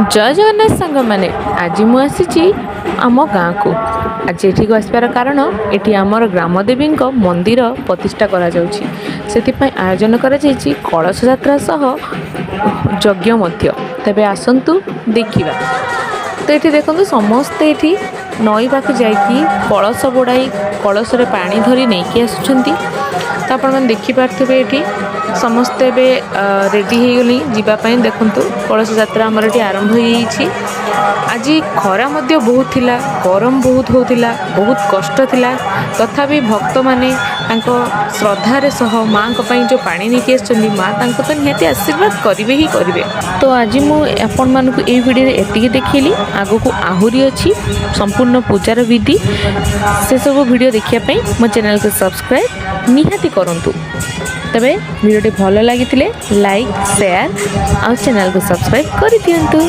जय जगन्नाथ सांग मैंने आज मुझे आम गाँ को आज एठिक आसबार कारण एटी आमर ग्रामदेवी मंदिर प्रतिष्ठा करा जाउछि सेतिपय आयोजन करा जाइछि कलश यात्रा सह यज्ञ मध्य तबे आसंतु देखिबा। तो ये देखो समस्ते ये नई पाखे जाकि कलश बुड़ाई कलश रे पानी धरी नहीं कि आसुछंती। तो आपण मैंने देखिपारे ये समस्ते रेडी हो गली जीवाई देखूँ कलश यात्रा आमर ये आरंभ हो। आज खरा मध्य बहुत थिला गरम बहुत होतिला बहुत कष्ट थिला तथापि भक्त माने श्रद्धार सह माँ जो पानी नहीं आसुँच माँ तो निहाती आशीर्वाद करेंगे ही करेंगे। तो आज मुझे वीडियो एति देखिली आगो को आहुरी अच्छी संपूर्ण पूजार विधि से सब वीडियो देखापी मो चैनल को सब्सक्राइब निहाती करंतु। तबे वीडियो भल लगी लाइक शेयर और चैनल को सब्सक्राइब कर दियंतु।